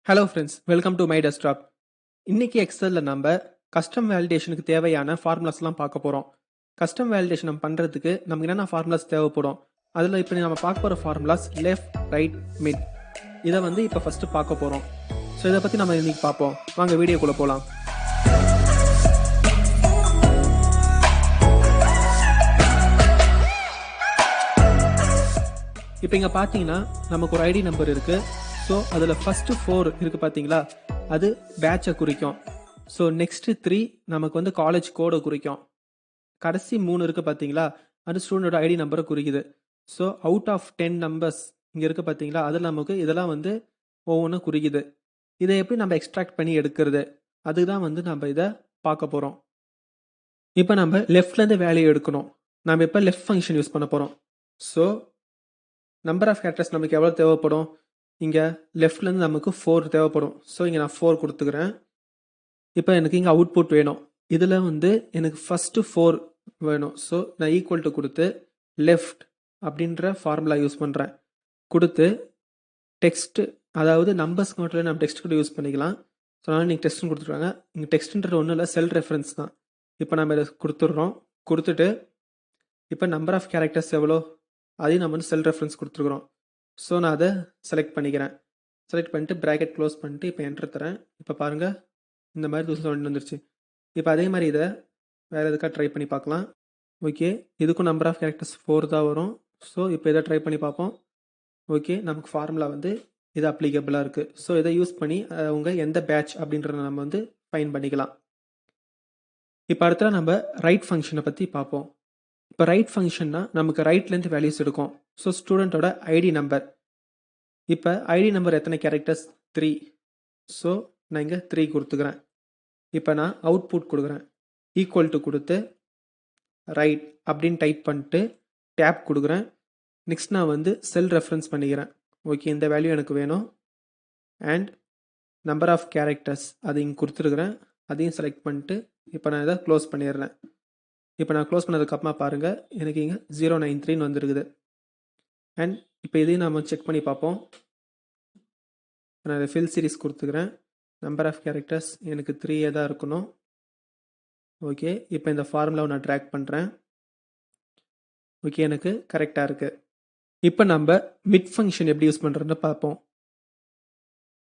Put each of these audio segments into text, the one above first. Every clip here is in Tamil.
Hello friends, welcome to my desktop. இன்னைக்கு எக்ஸலில் நம்ம கஸ்டம் வேலிடேஷனுக்கு தேவையான ஃபார்முலாஸ்லாம் பார்க்க போகிறோம். கஸ்டம் வேலிடேஷன் நம்ம பண்ணுறதுக்கு நமக்கு என்னென்ன ஃபார்முலாஸ் தேவைப்படும், அதில் இப்போ நம்ம பார்க்க போகிற ஃபார்முலாஸ் லெஃப்ட், ரைட், மிட். இதை இப்போ ஃபஸ்ட்டு பார்க்க போகிறோம். ஸோ இதை பற்றி நம்ம இன்னைக்கு பார்ப்போம். வாங்க வீடியோக்குள்ளே போகலாம். இப்போ இங்கே பார்த்தீங்கன்னா நமக்கு ஒரு ஐடி நம்பர் இருக்குது. ஸோ அதில் ஃபஸ்ட்டு 4 இருக்குது பார்த்தீங்களா, அது பேட்சை குறிக்கும். ஸோ நெக்ஸ்ட்டு 3 நமக்கு காலேஜ் கோடை குறிக்கும். கடைசி 3 இருக்குது பார்த்தீங்களா, அது ஸ்டூடெண்டோட ஐடி நம்பரை குறிக்குது. ஸோ அவுட் ஆஃப் 10 நம்பர்ஸ் இங்கே இருக்குது பார்த்தீங்களா, அதில் நமக்கு இதெல்லாம் ஒவ்வொன்றும் குறிக்குது. இதை எப்படி நம்ம எக்ஸ்ட்ராக்ட் பண்ணி எடுக்கிறது, அதுதான் நம்ம இதை பார்க்க போகிறோம். இப்போ நம்ம லெஃப்ட்லேருந்து வேல்யூ எடுக்கணும். நம்ம இப்போ லெஃப்ட் ஃபங்க்ஷன் யூஸ் பண்ண போகிறோம். ஸோ நம்பர் ஆஃப் கேரக்டர்ஸ் நமக்கு எவ்வளோ தேவைப்படும், இங்கே லெஃப்ட்லேருந்து நமக்கு 4 தேவைப்படும். ஸோ இங்கே நான் 4 கொடுத்துக்கிறேன். இப்போ எனக்கு இங்கே அவுட்புட் வேணும். இதில் எனக்கு ஃபஸ்ட்டு 4 வேணும். ஸோ நான் ஈக்குவல் டு கொடுத்து லெஃப்ட் அப்படின்ற ஃபார்முலா யூஸ் பண்ணுறேன். கொடுத்து டெக்ஸ்ட்டு, அதாவது நம்பர்ஸ்க்கு மட்டும் நம்ம டெக்ஸ்ட் கூட யூஸ் பண்ணிக்கலாம். ஸோ அதனால் நீங்கள் டெக்ஸ்ட்னு கொடுத்துருவாங்க. இங்கே டெக்ஸ்ட்ன்றது ஒன்றும் இல்லை, செல் ரெஃபரன்ஸ் தான். இப்போ நம்ம இதை கொடுத்துட்றோம். கொடுத்துட்டு இப்போ நம்பர் ஆஃப் கேரக்டர்ஸ் எவ்வளோ, அதையும் நம்ம செல் ரெஃபரன்ஸ் கொடுத்துருக்குறோம். ஸோ நான் அதை செலக்ட் பண்ணிக்கிறேன். செலக்ட் பண்ணிட்டு ப்ராக்கெட் க்ளோஸ் பண்ணிட்டு இப்போ என்டர் தரேன். இப்போ பாருங்கள், இந்த மாதிரி 2020 வந்துருச்சு. இப்போ அதே மாதிரி இதை வேறு எதுக்காக ட்ரை பண்ணி பார்க்கலாம். ஓகே, இதுக்கும் நம்பர் ஆஃப் கேரக்டர்ஸ் 4 தான் வரும். ஸோ இப்போ இதை ட்ரை பண்ணி பார்ப்போம். ஓகே, நமக்கு ஃபார்முலா இது அப்ளிகபிளாக இருக்குது. ஸோ இதை யூஸ் பண்ணி அவங்க எந்த பேட்ச் அப்படின்றத நம்ம ஃபைன் பண்ணிக்கலாம். இப்போ அடுத்த நம்ம ரைட் ஃபங்க்ஷனை பற்றி பார்ப்போம். இப்போ ரைட் ஃபங்க்ஷன்னா நமக்கு ரைட்லேருந்து வேல்யூஸ் எடுக்கும். ஸோ ஸ்டூடெண்ட்டோட ஐடி நம்பர், இப்போ ஐடி நம்பர் எத்தனை கேரக்டர்ஸ், 3. ஸோ நான் இங்கே 3 கொடுத்துக்கிறேன். இப்போ நான் அவுட்புட் கொடுக்குறேன். ஈக்குவல் டு கொடுத்து ரைட் அப்படின்னு டைப் பண்ணிட்டு டேப் கொடுக்குறேன். நெக்ஸ்ட் நான் செல் ரெஃபரன்ஸ் பண்ணிக்கிறேன். ஓகே, இந்த வேல்யூ எனக்கு வேணும். அண்ட் நம்பர் ஆஃப் கேரக்டர்ஸ் அது இங்கே கொடுத்துருக்குறேன். அதையும் செலக்ட் பண்ணிட்டு இப்போ நான் இதை க்ளோஸ் பண்ணிடுறேன். இப்போ நான் க்ளோஸ் பண்ணதுக்கப்புறமா பாருங்கள், எனக்கு இங்கே 093 வந்துருக்குது. அண்ட் இப்போ இதையும் நம்ம செக் பண்ணி பார்ப்போம். நான் இதை ஃபில் சீரிஸ் கொடுத்துக்கிறேன். நம்பர் ஆஃப் கேரக்டர்ஸ் எனக்கு 3 தான் இருக்கணும். ஓகே, இப்போ இந்த ஃபார்முலாவை நான் ட்ராக் பண்ணுறேன். ஓகே, எனக்கு கரெக்டாக இருக்குது. இப்போ நம்ம மிட் ஃபங்க்ஷன் எப்படி யூஸ் பண்ணுறதுன்னு பார்ப்போம்.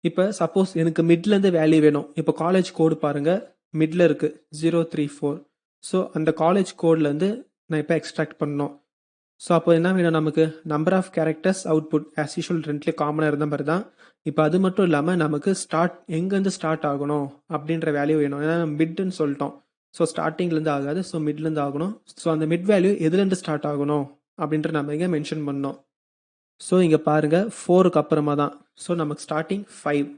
இப்போ சப்போஸ் எனக்கு மிட்லேருந்து வேல்யூ வேணும். இப்போ காலேஜ் கோடு பாருங்கள், மிடில் இருக்குது 034. ஸோ அந்த காலேஜ் கோட்லேருந்து நான் இப்போ எக்ஸ்ட்ராக்ட் பண்ணணும். ஸோ அப்போ என்ன வேணும் நமக்கு, number of characters output as usual ரெண்டுலேயே காமனாக இருந்த மாதிரி தான். இப்போ அது மட்டும் இல்லாமல் நமக்கு எங்கேருந்து ஸ்டார்ட் ஆகணும் அப்படின்ற வேல்யூ வேணும். ஏன்னா மிட்னு சொல்லிட்டோம். ஸோ ஸ்டார்டிங்லேருந்து ஆகாது, ஸோ மிட்லேருந்து ஆகணும். ஸோ அந்த மிட் வேல்யூ எதுலேருந்து ஸ்டார்ட் ஆகணும் அப்படின்ற நம்ம இங்கே மென்ஷன் பண்ணோம். ஸோ இங்கே பாருங்கள், 4க்கு அப்புறமா தான். ஸோ நமக்கு ஸ்டார்டிங் 5.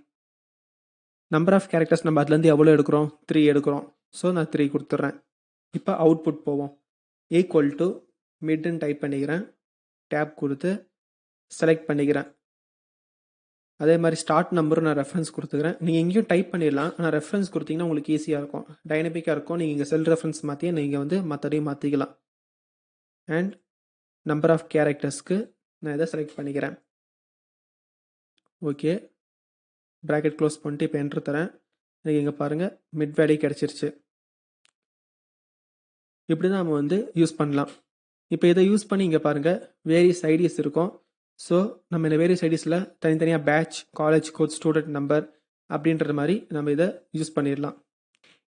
நம்பர் ஆஃப் கேரக்டர்ஸ் நம்ம அதுலேருந்து எவ்வளோ எடுக்கிறோம், 3 எடுக்கிறோம். ஸோ நான் 3 கொடுத்துட்றேன். இப்போ அவுட்புட் போவோம். ஈக்குவல் டு மிட்னு டைப் பண்ணிக்கிறேன். டேப் கொடுத்து செலக்ட் பண்ணிக்கிறேன். அதே மாதிரி ஸ்டார்ட் நம்பரும் நான் ரெஃபரன்ஸ் கொடுத்துக்கிறேன். நீங்கள் எங்கேயும் டைப் பண்ணிடலாம், ஆனால் ரெஃபரன்ஸ் கொடுத்தீங்கன்னா உங்களுக்கு ஈஸியாக இருக்கும், டைனமிக்காக இருக்கும். நீங்கள் இங்கே செல் ரெஃபரன்ஸ் மாற்றியே நீங்கள் மற்றதையும் மாற்றிக்கலாம். அண்ட் நம்பர் ஆஃப் கேரக்டர்ஸ்க்கு நான் இதை செலக்ட் பண்ணிக்கிறேன். ஓகே, ப்ராக்கெட் க்ளோஸ் பண்ணிட்டு இப்போ என்ட்ரு தரேன். எனக்கு இங்கே பாருங்கள், மிட் வேல்யூ கிடச்சிருச்சு. இப்படி தான் நம்ம யூஸ் பண்ணலாம். இப்போ இதை யூஸ் பண்ணி இங்கே பாருங்கள், வேரியஸ் ஐடிஸ் இருக்கும். ஸோ நம்ம இந்த வேரியஸ் ஐடிஸில் தனித்தனியாக batch, college code, student number அப்படின்ற மாதிரி நம்ம இதை யூஸ் பண்ணிடலாம்.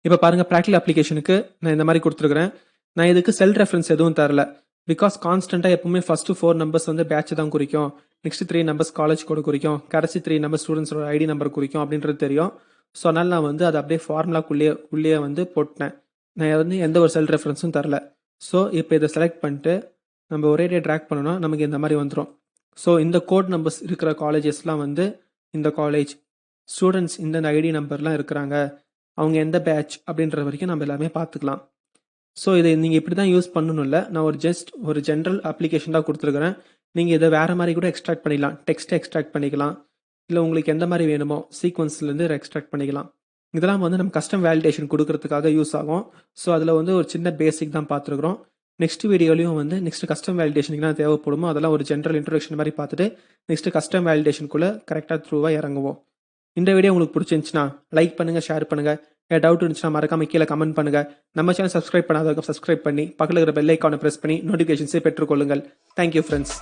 இப்போ பாருங்கள், ப்ராக்டிகல் அப்ளிகேஷனுக்கு நான் இந்த மாதிரி கொடுத்துருக்குறேன். நான் இதுக்கு செல் ரெஃபரன்ஸ் எதுவும் தரல. பிகாஸ் கான்ஸ்டண்ட்டாக எப்பவுமே ஃபஸ்ட்டு 4 நம்பர்ஸ் பேட்ச் தான் குறிக்கும். நெக்ஸ்ட் 3 நம்பர்ஸ் காலேஜ் கோடு குறிக்கும். கடைசி 3 நம்பர் ஸ்டூடெண்ட்ஸோட ஐடி நம்பர் குறிக்கும் அப்படின்றது தெரியும். ஸோ அதனால் நான் அதை அப்படியே ஃபார்முலாக்குள்ளேயே போட்டேன். நான் எந்த ஒரு செல் ரெஃபரன்ஸும் தரல. ஸோ இப்போ இதை செலக்ட் பண்ணிட்டு நம்ம ஒரே ட்ராக் பண்ணோன்னா நமக்கு இந்த மாதிரி வந்துடும். ஸோ இந்த கோட் நம்பர்ஸ் இருக்கிற காலேஜஸ்லாம் இந்த காலேஜ் ஸ்டூடெண்ட்ஸ் இந்த ஐடி நம்பர்லாம் இருக்கிறாங்க, அவங்க எந்த பேட்ச் அப்படின்ற வரைக்கும் நம்ம எல்லாமே பார்த்துக்கலாம். ஸோ இதை நீங்கள் இப்படி தான் யூஸ் பண்ணணும் இல்லை, நான் ஒரு ஜென்ரல் அப்ளிகேஷன் தான் கொடுத்துருக்குறேன். நீங்கள் இதை வேறு மாதிரி கூட எக்ஸ்ட்ராக்ட் பண்ணிக்கலாம். டெக்ஸ்ட்டை எக்ஸ்ட்ராக்ட் பண்ணிக்கலாம், இல்லை உங்களுக்கு எந்த மாதிரி வேணுமோ சீக்வன்ஸ்லேருந்து எக்ஸ்ட்ராக்ட் பண்ணிக்கலாம். இதெல்லாம் நம்ம கஸ்டம் வேலிடேஷன் கொடுக்கறதுக்காக யூஸ் ஆகும். ஸோ அதில் ஒரு சின்ன பேசிக் தான் பார்த்துருக்குறோம். நெக்ஸ்ட் வீடியோலையும் நெக்ஸ்ட் கஸ்டம் வேலிடேஷனுக்கு என்ன தேவைப்படுமோ அதெல்லாம் ஒரு ஜென்ரல் இன்ட்ரோடக்ஷன் மாதிரி பார்த்துட்டு நெக்ஸ்ட் கஸ்டம் வேலிடேஷனுக்குள்ளே கரெக்டாக த்ரூவாக இறங்குவோம். இந்த வீடியோ உங்களுக்கு பிடிச்சிருந்துச்சுன்னா லைக் பண்ணுங்க, ஷேர் பண்ணுங்க. ஏதாவது டவுட் இருந்துச்சுன்னா மறக்காம கீழே கமெண்ட் பண்ணுங்க. நம்ம சேனல் சப்ஸ்கிரைப் பண்ணாதவங்க சப்ஸ்கிரைப் பண்ணி பக்கத்தில் இருக்கிற பெல் ஐக்கானை பிரஸ் பண்ணி நோட்டிஃபிகேஷன்ஸை பெற்றுக்கொள்ளுங்கள். Thank you friends.